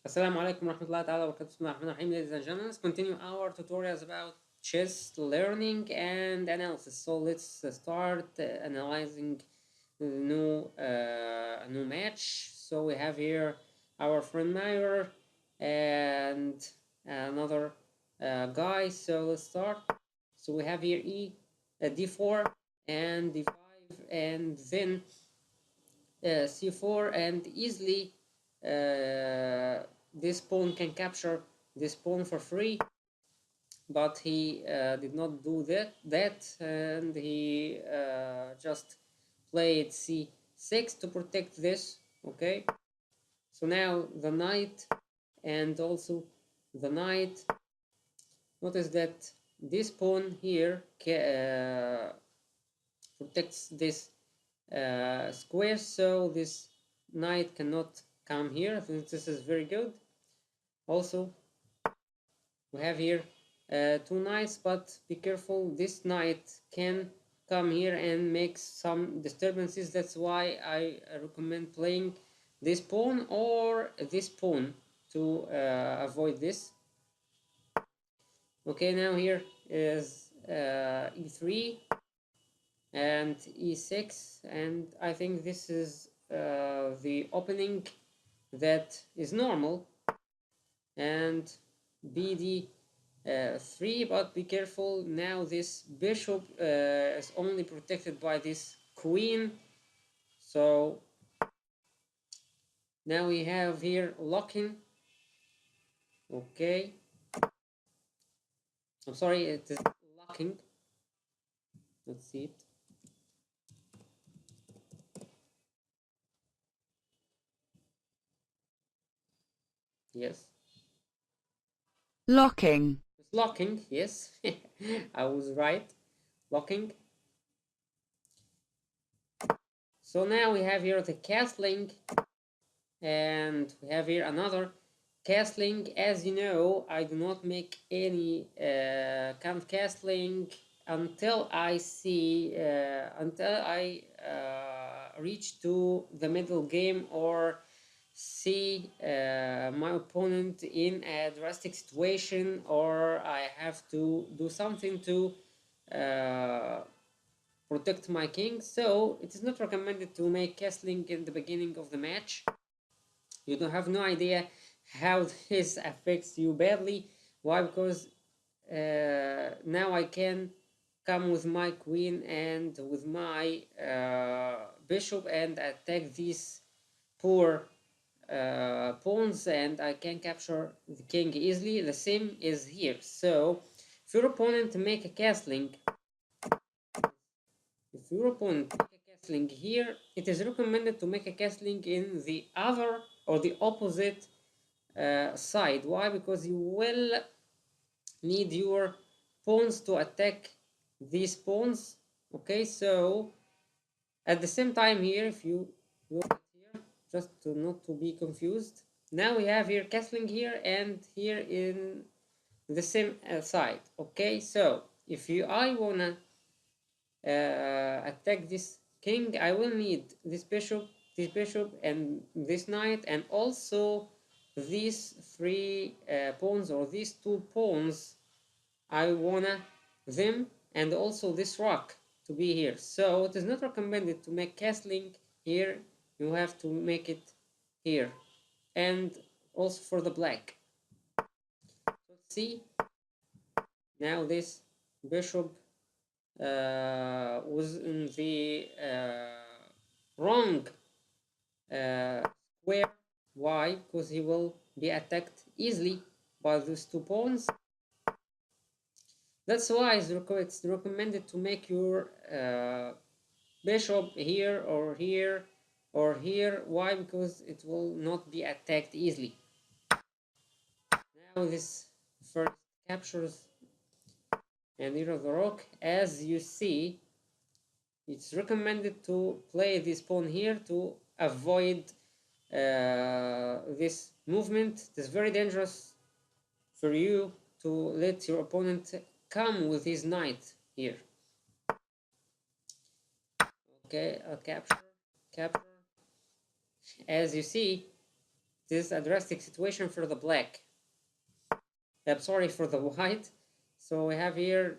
Assalamu alaikum warahmatullahi ta'ala wabarakatuh. Bismillahirrahmanirrahim. Ladies and gentlemen, let's continue our tutorials about chess learning and analysis. So let's start analyzing the new match. So we have here our friend Mayer and another guy. So let's start. So we have here d4 and d5 and then c4, and easily this pawn can capture this pawn for free, but he did not do that, and he just played c6 to protect this. Okay, so now the knight and also the knight, notice that this pawn here protects this square, so this knight cannot come here. I think this is very good. Also, we have here two knights, but be careful, this knight can come here and make some disturbances. That's why I recommend playing this pawn or this pawn to avoid this. Okay, now here is e3 and e6, and I think this is the opening that is normal, and bd3, but be careful, now this bishop is only protected by this queen. So now we have here locking. Okay, I'm sorry, it is locking. Let's see it. Yes, Locking. it's locking. Yes, I was right. Locking. So now we have here the castling, and we have here another castling. As you know, I do not make any kind of castling until I see until I reach to the middle game or see my opponent in a drastic situation, or I have to do something to protect my king. So it is not recommended to make castling in the beginning of the match. You don't have no idea how this affects you badly. Why? Because now I can come with my queen and with my bishop and attack these poor pawns, and I can capture the king easily. The same is here. So if your opponent make a castling, here, it is recommended to make a castling in the other or the opposite side. Why? Because you will need your pawns to attack these pawns. Okay, so at the same time here, if you look at here, just to not to be confused, now we have here castling here and here in the same side. Okay, so if I wanna attack this king, I will need this bishop, and this knight, and also these three pawns, or these two pawns. I wanna them, and also this rock to be here. So it is not recommended to make castling here. You have to make it here, and also for the black. So see, now this bishop was in the wrong square. Why? Because he will be attacked easily by those two pawns. That's why it's recommended to make your bishop here or here or here. Why? Because it will not be attacked easily. Now this first captures and here the rook. As you see, it's recommended to play this pawn here to avoid this movement. It is very dangerous for you to let your opponent come with his knight here. Okay, capture. As you see, it is a drastic situation for the black. I'm sorry, for the white. So we have here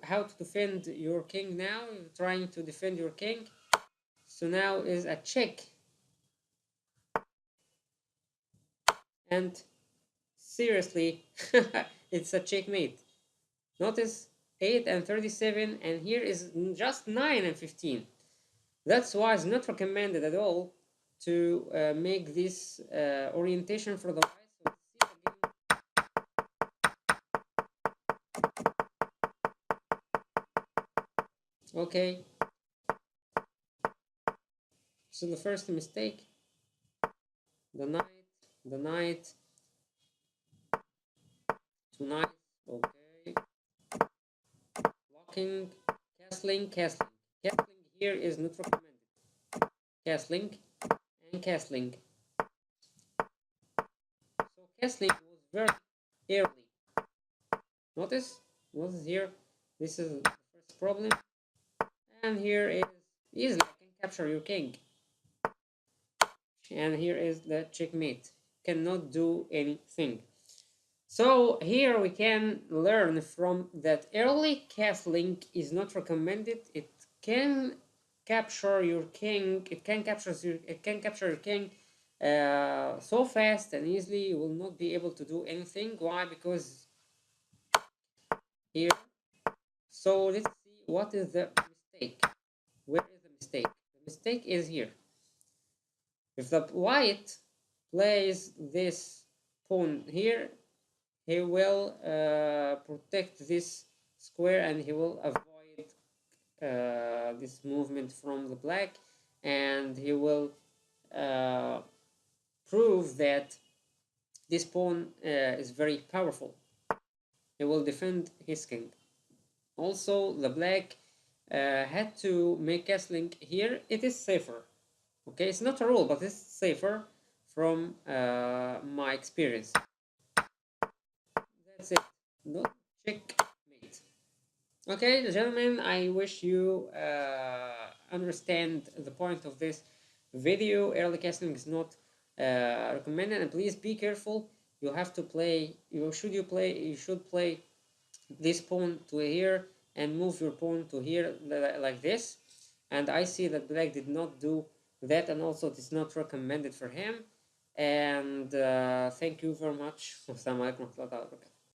how to defend your king now. You're trying to defend your king. So now is a check. And seriously, it's a checkmate. Notice 8 and 37, and here is just 9 and 15. That's why it's not recommended at all to make this orientation for the white. So okay, so the first mistake, the knight, 2 knights, okay, blocking, castling. Castling here is not recommended. Castling and castling. So castling was very early. Notice here, this is the first problem, and here is easily I can capture your king, and here is the checkmate. Cannot do anything. So here we can learn from that early castling is not recommended. It can capture your king. It can capture your king so fast and easily. You will not be able to do anything. Why? Because here. So let's see what is the mistake. Where is the mistake? The mistake is here. If the white plays this pawn here, he will protect this square and he will avoid this movement from the black, and he will prove that this pawn is very powerful. He will defend his king. Also, the black had to make castling here. It is safer. Okay, it's not a rule, but it's safer from my experience. That's it. No checkmate. Okay, gentlemen, I wish you understand the point of this video. Early casting is not recommended, and please be careful. You have to play. You should play this pawn to here and move your pawn to here like this. And I see that black did not do that, and also it is not recommended for him. And thank you very much. Wassalamu alaikum warahmatullahi wabarakatuh.